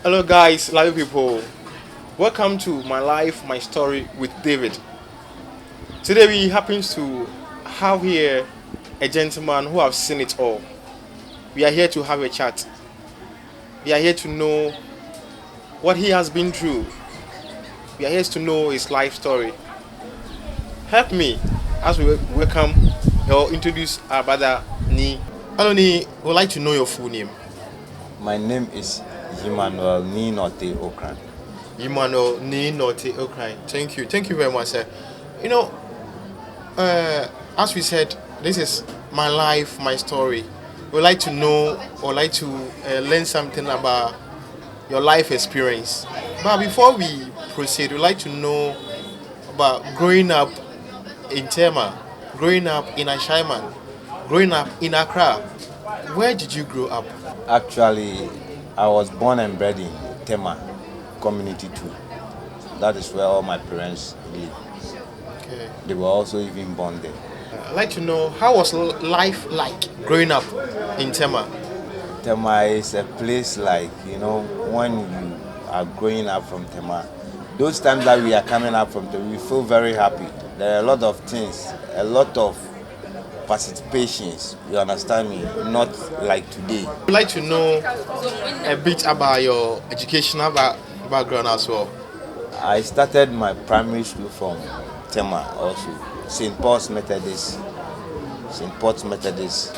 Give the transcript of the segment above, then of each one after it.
Hello, guys, lovely people. Welcome to my life, my story with David. Today we happens to have here a gentleman who have seen it all. We are here to have a chat. We are here to know what he has been through. We are here to know his life story. Help me as we welcome or introduce our brother Ni. Hello, Ni. We'd like to know your full name. My name is Emmanuel Ninote Okran. Emmanuel Ni Note Okrai. Thank you. Thank you very much, sir. You know, as we said, this is my life, my story. We like to know or like to learn something about your life experience. But before we proceed, we like to know about growing up in Tema, growing up in Ashaiman, growing up in Accra. Where did you grow up? Actually, I was born and bred in Tema Community 2. That is where all my parents live. Okay. They were also even born there. I'd like to know how was life like growing up in Tema? Tema is a place like, when you are growing up from Tema, those times that we are coming up from Tema, we feel very happy. There are a lot of things, a lot of participations, you understand me, not like today. I'd like to know a bit about your educational background as well. I started my primary school from Tema also, St. Paul's Methodist, St. Paul's Methodist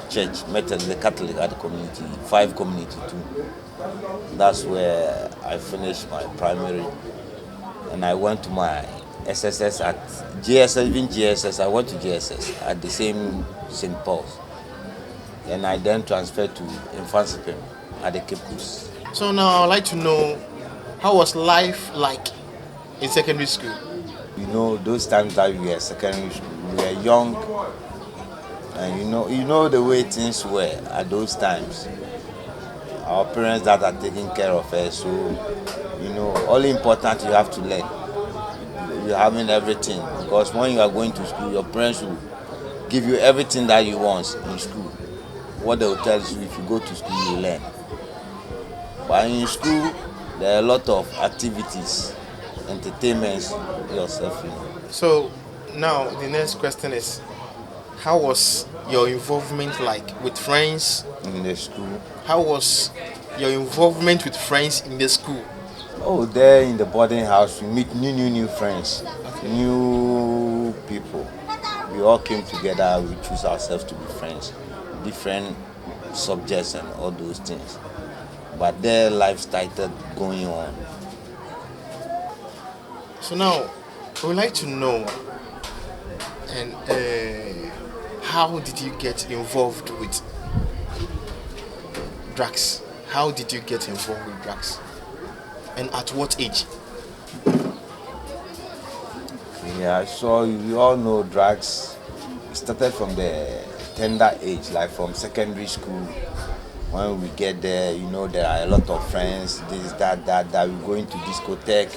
Church, Methodist, the Catholic at the community, 5 community too. That's where I finished my primary, and I went to my SSS at GSS, even GSS, I went to GSS at the same St. Paul's. And I then transferred to Infantsipim at the Cape Coast. So now I'd like to know how was life like in secondary school? Those times that we were secondary school, we were young, and you know the way things were at those times. Our parents that are taking care of us, so all important you have to learn. You're having everything, because when you are going to school, your parents will give you everything that you want in school. What they will tell you, if you go to school, you learn. But in school, there are a lot of activities, entertainments yourself. So now the next question is, how was your involvement like with friends? In the school. How was your involvement with friends in the school? Oh, there in the boarding house, we meet new friends, new people. We all came together, we choose ourselves to be friends, different subjects and all those things. But their life started going on. So now I would like to know, and how did you get involved with drugs? How did you get involved with drugs? And at what age? Yeah, so you all know drugs started from the tender age, like from secondary school. When we get there, there are a lot of friends, this, that. We go into discotheque,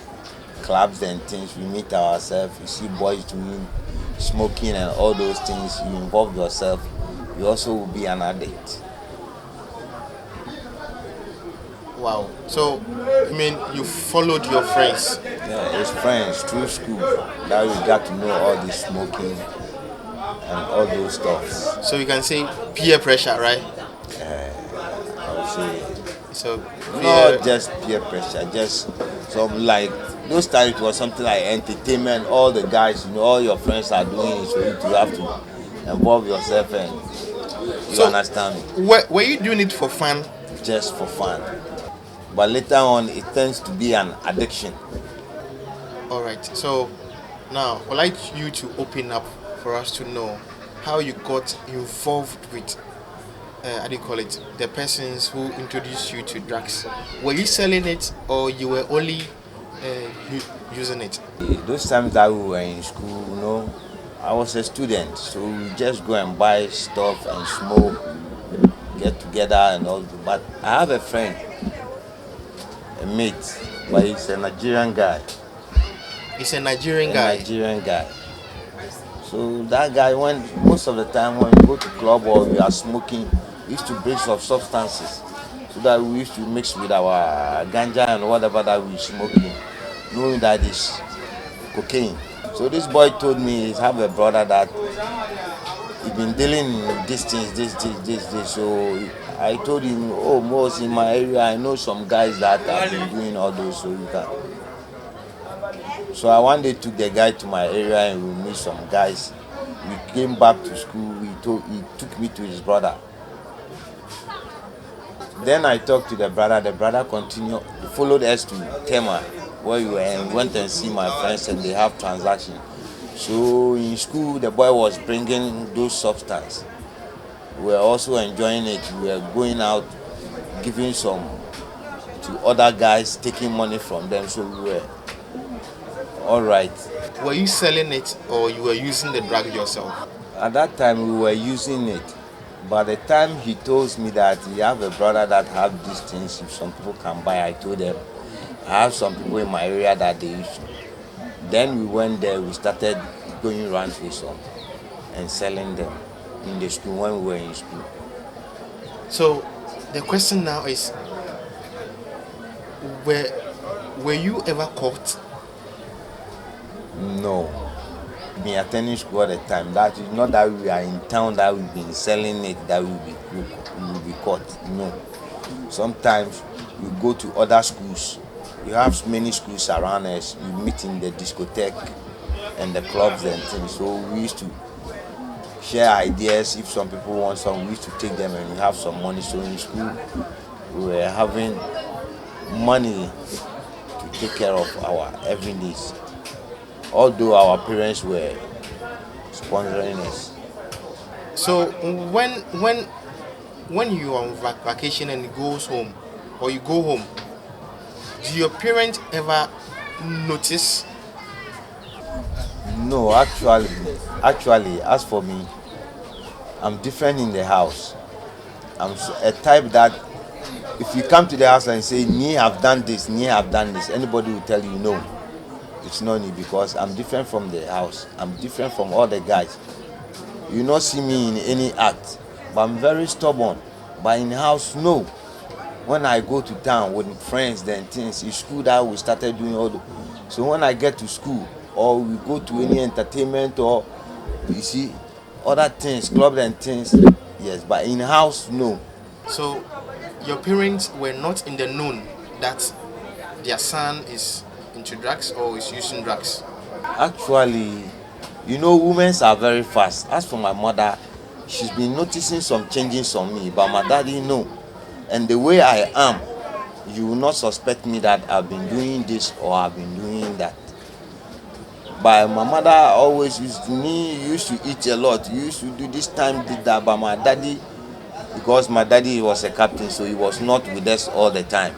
clubs and things. We meet ourselves. You see boys doing smoking and all those things. You involve yourself. You also will be an addict. Wow. So, I mean, you followed your friends. Yeah, it's friends through school that we got to know all this smoking and all those stuffs. So you can say peer pressure, right? I would say So not just peer pressure, just some like those times it was something like entertainment. All the guys, all your friends are doing it, so you have to involve yourself and you understand me. Were you doing it for fun? Just for fun. But later on, it tends to be an addiction. All right. So now I'd like you to open up for us to know how you got involved with, how do you call it, the persons who introduced you to drugs. Were you selling it or you were only using it? Those times that we were in school, I was a student, so we just go and buy stuff and smoke, get together and all. But I have a friend, a mate, but he's a Nigerian guy. He's a Nigerian guy. Nigerian guy. So that guy, when most of the time when you go to club or you are smoking, he used to bring some substances. so that we used to mix with our ganja and whatever that we smoking, knowing that is cocaine. So this boy told me he have a brother that he been dealing in these things, this. So I told him, oh, most in my area, I know some guys that have been doing all those, so you can. So I one day took the guy to my area and we meet some guys. We came back to school. He took me to his brother. Then I talked to the brother. The brother continued, followed us to Tema, where we were, and went and see my friends, and they have transaction. So in school, the boy was bringing those substances. We were also enjoying it. We were going out, giving some to other guys, taking money from them. So we were all right. Were you selling it or you were using the drug yourself? At that time, we were using it. By the time he told me that he have a brother that have these things, if some people can buy, I told them I have some people in my area that they use. Then we went there, we started going around with some and selling them in the school when we were in school. So the question now is, were you ever caught? No. Been attending school all the time. That is not that we are in town that we've been selling it that we will be caught. No. Sometimes we go to other schools. We have many schools around us. We meet in the discotheque and the clubs and things. So we used to share ideas. If some people want some, we used to take them and we have some money. So in school, we were having money to take care of our every needs. Although our parents were sponsoring us. So when you are on vacation and you goes home or you go home, do your parents ever notice? No, actually, as for me, I'm different in the house. I'm a type that if you come to the house and say, "Me have done this, me have done this," anybody will tell you no. It's not me because I'm different from the house. I'm different from all the guys. You not see me in any act, but I'm very stubborn. But in the house, no. When I go to town with friends, then things, in school that we started doing all the. So when I get to school or we go to any entertainment or you see other things, clubs and things, yes. But in the house, no. So your parents were not in the known that their son is into drugs or is using drugs? Actually, women are very fast. As for my mother, she's been noticing some changes on me, but my daddy, no. And the way I am, you will not suspect me that I've been doing this or I've been doing that. But my mother always used to me, you used to eat a lot. You used to do this time, did that. But my daddy, because my daddy was a captain, so he was not with us all the time.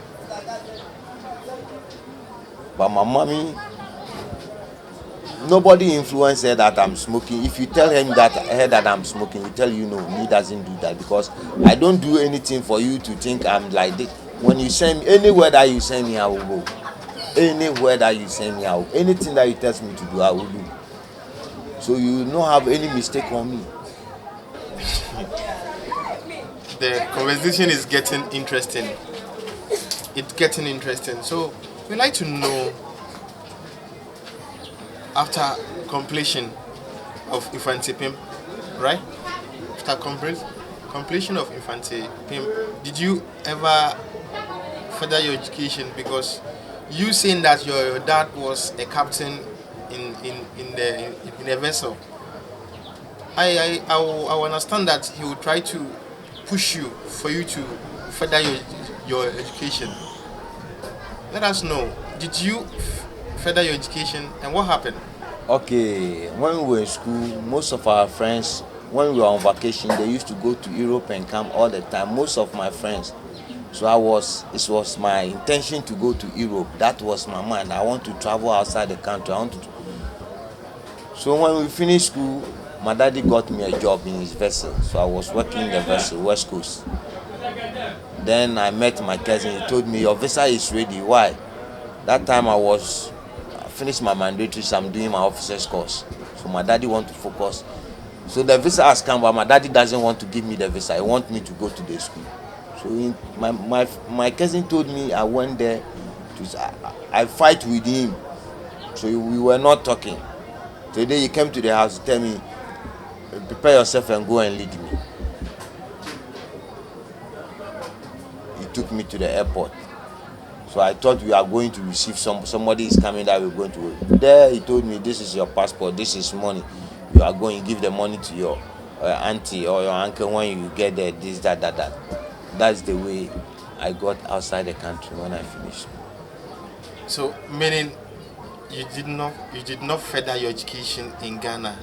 But my mommy, nobody influenced her that I'm smoking. If you tell her that I'm smoking, he tell you no, me doesn't do that because I don't do anything for you to think I'm like this. When you send me, anywhere that you send me, I will go. Anywhere that you send me, I will. Anything that you tell me to do, I will do. So you don't have any mistake on me. The conversation is getting interesting. It's getting interesting. So we'd like to know, after completion of Infante Pimp, right? After completion of Infante Pimp, did you ever further your education? Because you saying that your dad was a captain in a vessel, I will understand that he will try to push you for you to further your education. Let us know. Did you further your education and what happened? Okay, when we were in school, most of our friends, when we were on vacation, they used to go to Europe and come all the time. Most of my friends. So it was my intention to go to Europe. That was my mind. I want to travel outside the country. So when we finished school, my daddy got me a job in his vessel. So I was working in the vessel, West Coast. Then I met my cousin. He told me, your visa is ready. Why? That time I finished my mandatory, so I'm doing my officer's course. So my daddy want to focus. So the visa has come, but my daddy doesn't want to give me the visa. He wants me to go to the school. So my cousin told me I went there I fight with him. So we were not talking. Today he came to the house to tell me, prepare yourself and go and lead me. He took me to the airport. So I thought we are going to receive somebody is coming that we're going to. There he told me, this is your passport, this is money. You are going to give the money to your auntie or your uncle when you get there, this, that. That's the way I got outside the country when I finished. So meaning you did not further your education in Ghana,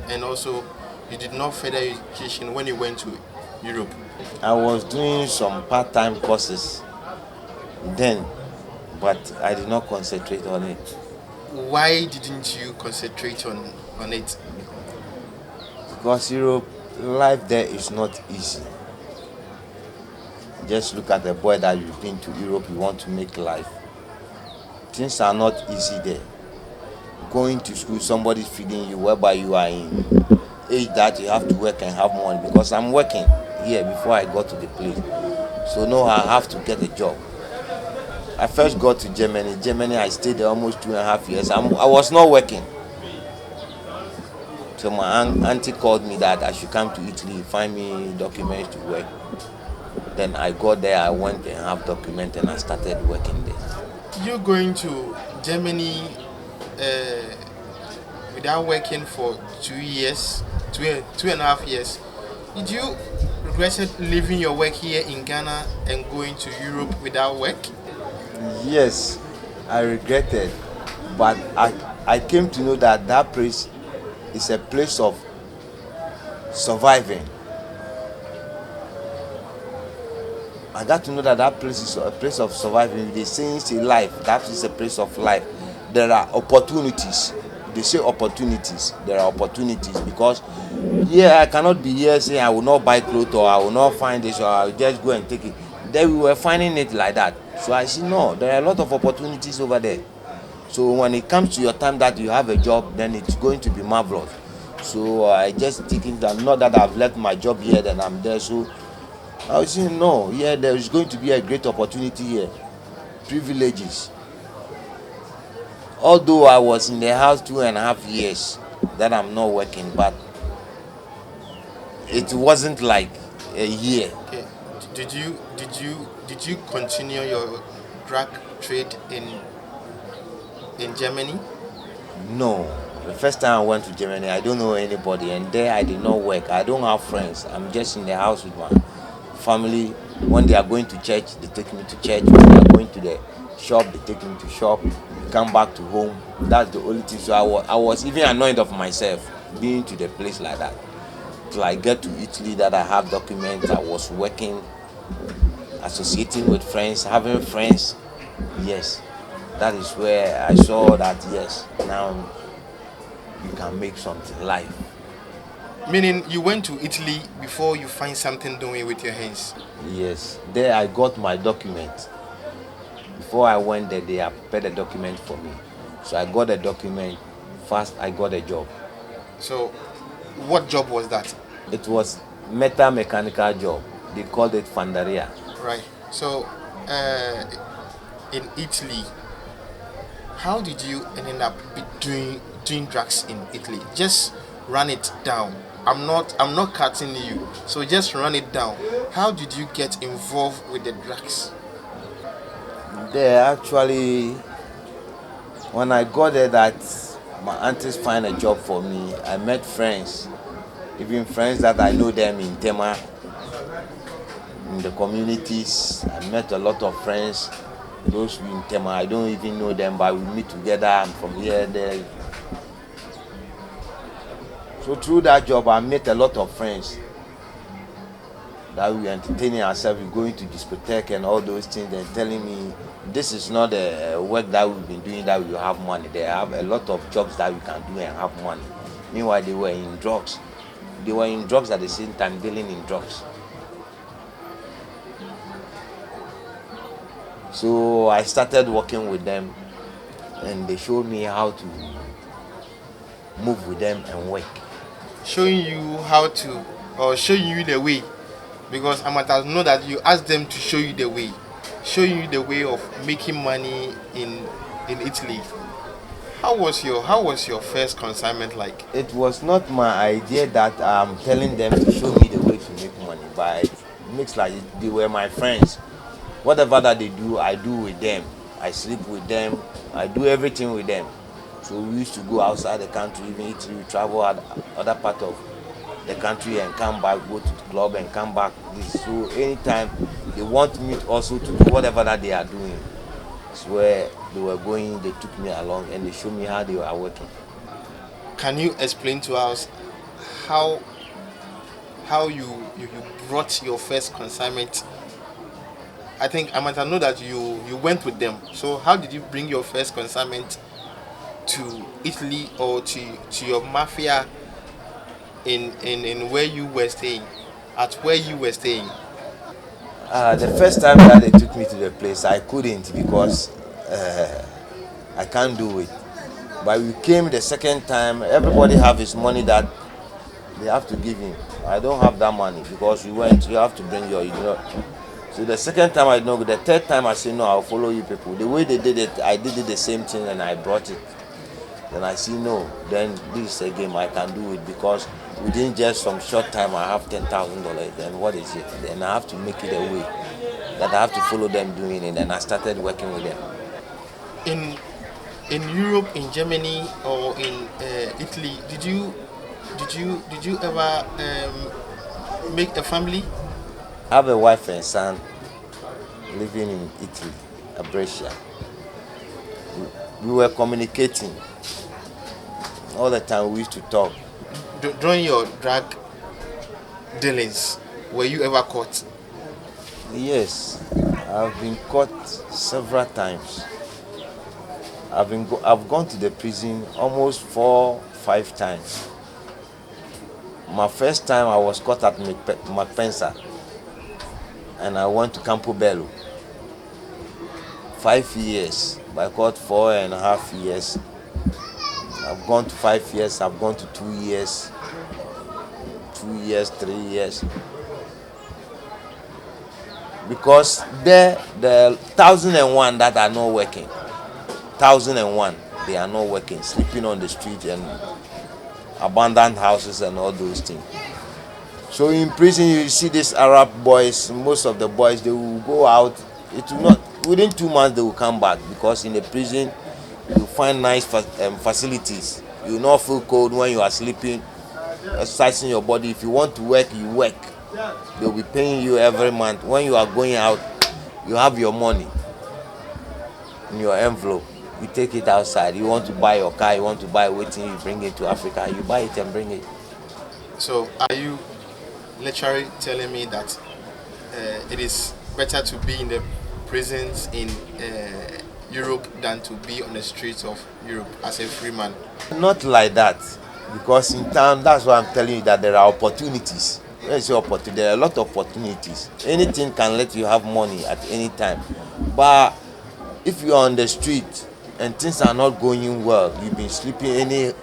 and also you did not further your education when you went to Europe. I was doing some part-time courses then, but I did not concentrate on it. Why didn't you concentrate on it? Because Europe, life there is not easy. Just look at the boy that you've been to Europe, you want to make life. Things are not easy there. Going to school, somebody feeding you, whereby you are in age that you have to work and have money. Because I'm working here before I got to the place. So now I have to get a job. I first got to Germany. Germany, I stayed there almost 2.5 years. I was not working. So my auntie called me that I should come to Italy, find me documents to work. Then I got there, I went and have documents and I started working there. You going to Germany without working for 2 years, 2.5 years, did you regret leaving your work here in Ghana and going to Europe without work? Yes, I regretted, but I came to know that that place is a place of surviving. I got to know that that place is a place of surviving. They say it's a life. That is a place of life. There are opportunities. They say opportunities. There are opportunities because I cannot be here saying I will not buy clothes or I will not find this or I will just go and take it. Then we were finding it like that. So I said no, there are a lot of opportunities over there. So when it comes to your time that you have a job, then it's going to be marvelous. So I just thinking that not that I've left my job here, then I'm there. So I was saying no, there is going to be a great opportunity here. Privileges. Although I was in the house 2.5 years that I'm not working, but it wasn't like a year. Okay. Did you continue your drug trade in Germany? No. The first time I went to Germany, I don't know anybody, and there I did not work. I don't have friends. I'm just in the house with my family. When they are going to church, they take me to church. When they are going to the shop, they take me to shop. Come back to home. That's the only thing. So I was even annoyed of myself being to the place like that. Till I get to Italy, that I have documents. I was working, associating with friends, having friends. Yes, that is where I saw that yes, now you can make something life. Meaning you went to Italy before you find something doing with your hands. Yes, there I got my document. Before I went there, they had prepared a document for me. So I got a document. First, I got a job. So, what job was that? It was metal mechanical job. They called it Fandaria. Right. So, in Italy, how did you end up doing drugs in Italy? Just run it down. I'm not cutting you. So just run it down. How did you get involved with the drugs? There actually, when I got there, that my aunties find a job for me. I met friends, even friends that I know them in Tema, in the communities. I met a lot of friends. Those in Tema, I don't even know them, but we meet together. I'm from here, there. So through that job, I met a lot of friends that we entertaining ourselves, we going to discotheque and all those things, and telling me this is not a work that we've been doing that we have money. They have a lot of jobs that we can do and have money. Meanwhile, they were in drugs. They were in drugs at the same time, dealing in drugs. So I started working with them, and they showed me how to move with them and work. Showing you how to, or showing you the way Because I might have know that you asked them to show you the way of making money in Italy. How was your first consignment like? It was not my idea that I'm telling them to show me the way to make money, but it makes like they were my friends. Whatever that they do, I do with them. I sleep with them. I do everything with them. So we used to go outside the country, even Italy, we travel other part of the country and come back, go to the club and come back. So anytime they want me also to do whatever that they are doing, it's where they were going, they took me along and they showed me how they were working. Can you explain to us how you brought your first consignment? I think I might have know that you went with them. So how did you bring your first consignment to Italy or to your mafia in where you were staying? At where you were staying? The first time that they took me to the place, I couldn't because I can't do it. But we came the second time. Everybody have his money that they have to give him. I don't have that money because we went. You have to bring your. So the second time I know. The third time I said no. I'll follow you people. The way they did it, I did it the same thing and I brought it. Then I see no. Then this is a game I can do it because within just some short time I have $10,000. Then what is it? Then I have to make it a way that I have to follow them doing it. And I started working with them. In Europe, in Germany, or in Italy, did you ever make a family? I have a wife and son living in Italy, Brescia. We were communicating all the time. We used to talk. During your drug dealings, were you ever caught? Yes, I've been caught several times. I've gone to the prison almost 4, 5 times. My first time I was caught at Macpensa, and I went to Campobello. 5 years. I got 4.5 years. I've gone to 5 years. I've gone to 2 years. 2 years, 3 years. Because there, the 1,001 that are not working, 1,001 they are not working, sleeping on the street and abandoned houses and all those things. So in prison you see these Arab boys. Most of the boys, they will go out. It will not within 2 months they will come back because in the prison you find nice facilities. You will not feel cold when you are sleeping, exercising your body. If you want to work, you work. They will be paying you every month. When you are going out, you have your money in your envelope. You take it outside. You want to buy your car, you want to buy waiting, you bring it to Africa, you buy it and bring it. So are you literally telling me that it is better to be in the prisons in Europe than to be on the streets of Europe as a free man? Not like that, because in town, that's why I'm telling you that there are opportunities. When you say opportunity, there are a lot of opportunities. Anything can let you have money at any time. But if you are on the street and things are not going well, you've been sleeping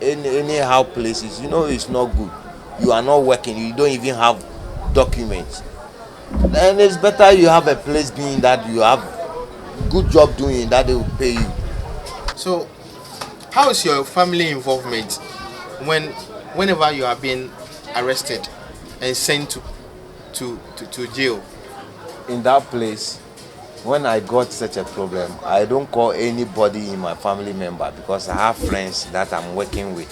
anyhow places, you know it's not good. You are not working, you don't even have documents. Then it's better you have a place being that you have good job doing that they will pay you. So how is your family involvement whenever you are being arrested and sent to jail? In that place, when I got such a problem, I don't call anybody in my family member because I have friends that I'm working with.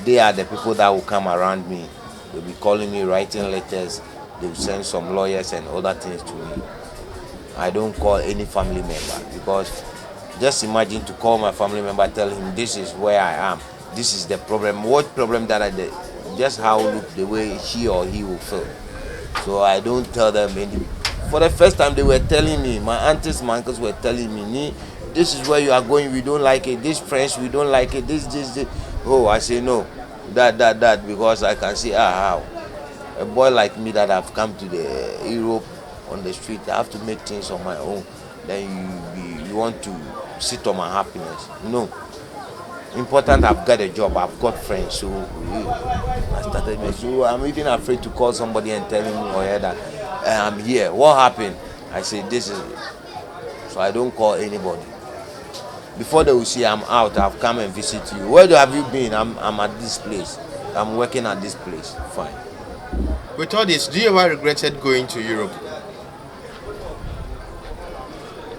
They are the people that will come around me. They'll be calling me, writing letters. They'll send some lawyers and other things to me. I don't call any family member because just imagine to call my family member, tell him this is where I am. This is the problem. What problem that I did? Just how look the way she or he will feel. So I don't tell them any. For the first time, they were telling me, my aunties, my uncles were telling me, this is where you are going, we don't like it. This French, we don't like it. This. Oh, I say no, that, because I can see how a boy like me that have come to the Europe on the street, I have to make things on my own. Then you want to sit on my happiness. No. Important, I've got a job, I've got friends, so I started me. So I'm even afraid to call somebody and tell him or her that I'm here. What happened? I say this is it. So I don't call anybody. Before they will see I'm out, I've come and visit you. Where have you been? I'm at this place. I'm working at this place. Fine. With all this, do you ever regretted going to Europe?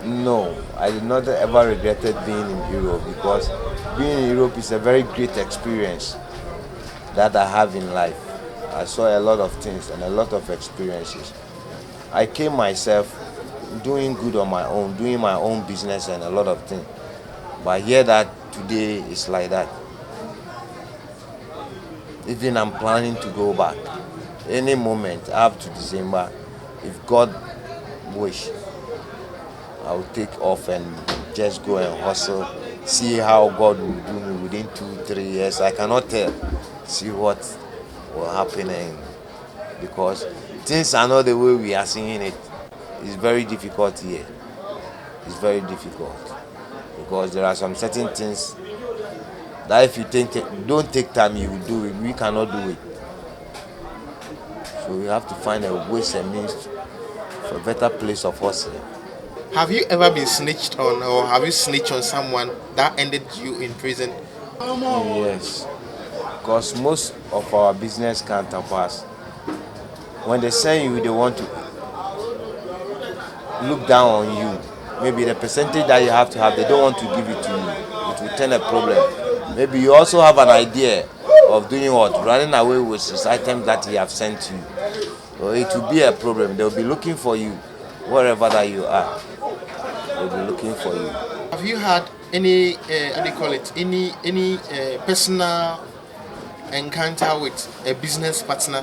No, I did not ever regretted being in Europe, because being in Europe is a very great experience that I have in life. I saw a lot of things and a lot of experiences. I came myself doing good on my own, doing my own business and a lot of things. But I hear that today is like that. Even I'm planning to go back. Any moment up to December, if God wish, I will take off and just go and hustle, see how God will do me within 2-3 years. I cannot tell. See what will happen, and because things are not the way we are seeing it. It's very difficult here. It's very difficult because there are some certain things that if you don't take time, you will do it. We cannot do it. So we have to find a ways and means for a better place of hustling. Have you ever been snitched on, or have you snitched on someone that ended you in prison? Yes, because most of our business counterparts, when they send you, they want to look down on you. Maybe the percentage that you have to have, they don't want to give it to you. It will turn a problem. Maybe you also have an idea of doing what? Running away with his items that he have sent you. So it will be a problem. They'll be looking for you wherever that you are. They'll be looking for you. Have you had any, how do you call it, any personal encounter with a business partner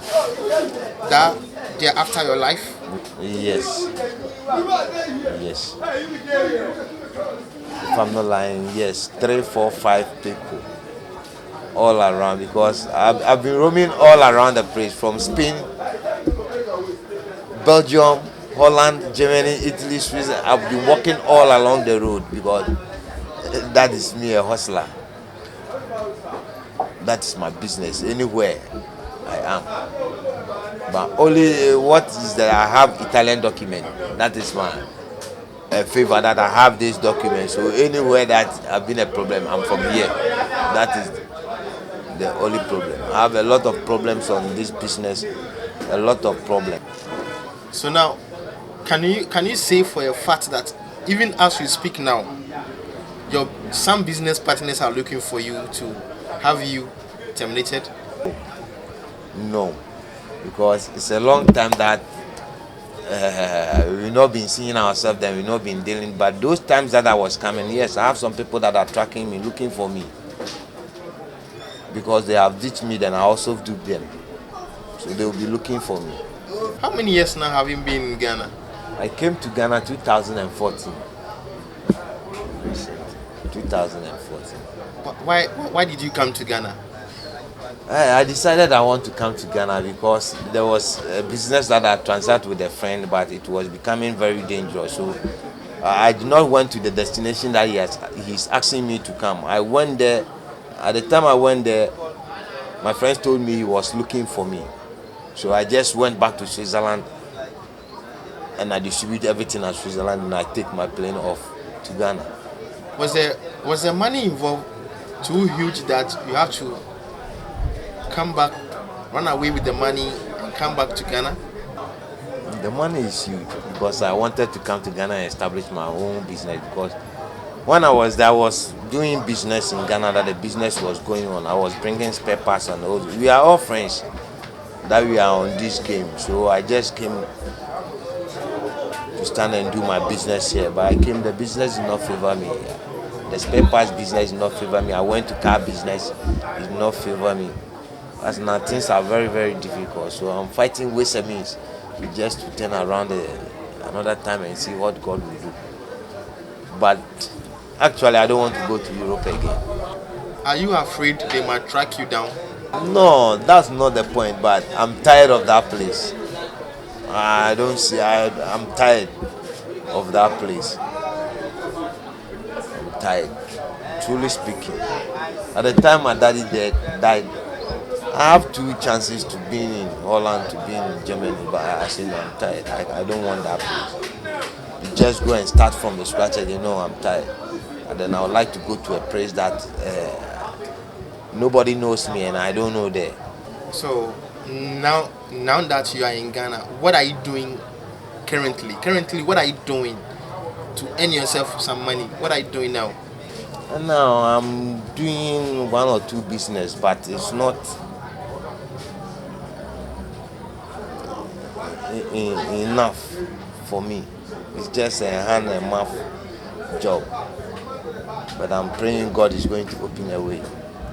that they're after your life? Yes. Yes. If I'm not lying, yes. 3, 4, 5 people all around, because I've been roaming all around the place, from Spain, Belgium, Holland, Germany, Italy, Switzerland. I've been walking all along the road because that is me, a hustler. That is my business. Anywhere I am. But only what is that I have Italian document. That is my favor, that I have this document. So anywhere that I've been a problem, I'm from here. That is the only problem. I have a lot of problems on this business. A lot of problems. So now, can you say for a fact that even as we speak now, some business partners are looking for you to have you terminated? No, because it's a long time that we've not been seeing ourselves, then we've not been dealing. But those times that I was coming, yes, I have some people that are tracking me, looking for me, because they have ditched me, then I also do them. So they will be looking for me. How many years now have you been in Ghana? I came to Ghana 2014. 2014. Why did you come to Ghana? I decided I want to come to Ghana because there was a business that I transacted with a friend, but it was becoming very dangerous. So I did not went to the destination that he's asking me to come. I went there. At the time I went there, my friends told me he was looking for me. So I just went back to Switzerland and I distribute everything at Switzerland, and I take my plane off to Ghana. Was the money involved too huge that you have to come back, run away with the money and come back to Ghana? The money is huge because I wanted to come to Ghana and establish my own business, because when I was there, I was doing business in Ghana, that the business was going on. I was bringing spare parts and all. We are all friends that we are on this game. So I just came to stand and do my business here. But the business did not favor me. The spare parts business did not favor me. I went to car business, it did not favor me. As now things are very, very difficult. So I'm fighting ways and means just to turn around another time and see what God will do. But actually, I don't want to go to Europe again. Are you afraid they might track you down? No, that's not the point. But I'm tired of that place. I'm tired of that place. I'm tired. Truly speaking. At the time my daddy died, I have two chances to be in Holland, to be in Germany, but I said I'm tired. I don't want that place. You just go and start from the scratch and I'm tired. And then I would like to go to a place that nobody knows me and I don't know there. So now that you are in Ghana, what are you doing currently? Currently, what are you doing to earn yourself some money? What are you doing now? And now I'm doing one or two business, but it's not enough for me. It's just a hand and mouth job. But I'm praying God is going to open a way.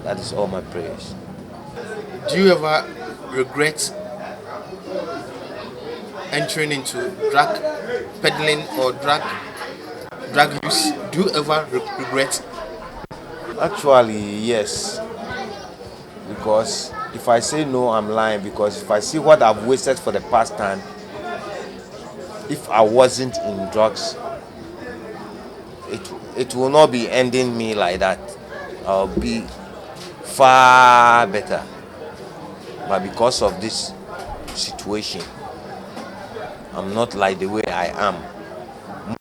That is all my prayers. Do you ever regret entering into drug peddling or drug use? Do you ever regret? Actually, yes. Because if I say no, I'm lying. Because if I see what I've wasted for the past time, if I wasn't in drugs, it will not be ending me like that. I'll be far better. But because of this situation, I'm not like the way I am.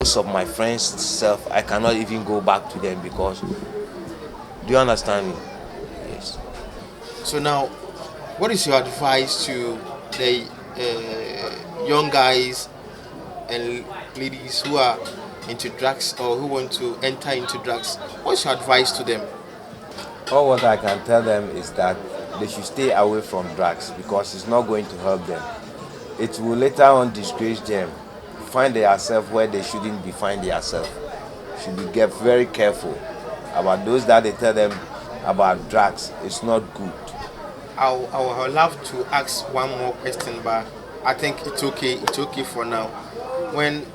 Most of my friends self, I cannot even go back to them because, do you understand me? Yes. So now, what is your advice to the young guys and ladies who are into drugs or who want to enter into drugs? What's your advice to them? All what I can tell them is that they should stay away from drugs because it's not going to help them. It will later on disgrace them. Find themselves where they shouldn't be finding themselves. Should be get very careful about those that they tell them about drugs. It's not good. I would love to ask one more question, but I think it's okay. It's okay for now. When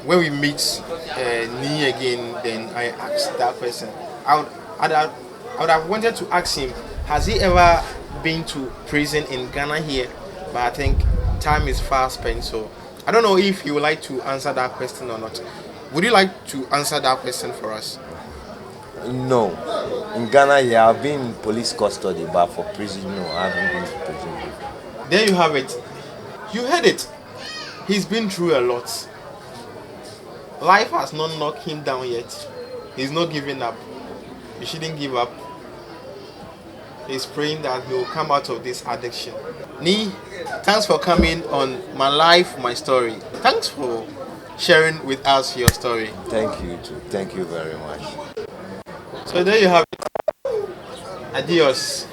when we meet Nee again, then I ask that question. I would, I would have wanted to ask him, has he ever been to prison in Ghana here? But I think time is fast spent, so I don't know if he would like to answer that question or not. Would you like to answer that question for us? No. In Ghana, yeah, I've been in police custody, but for prison, no, I haven't been to prison before. There you have it. You heard it. He's been through a lot. Life has not knocked him down yet. He's not giving up. He shouldn't give up. He's praying that he will come out of this addiction. Nee, thanks for coming on my life, my story. Thanks for sharing with us your story. Thank you too. Thank you very much. So there you have it. Adios.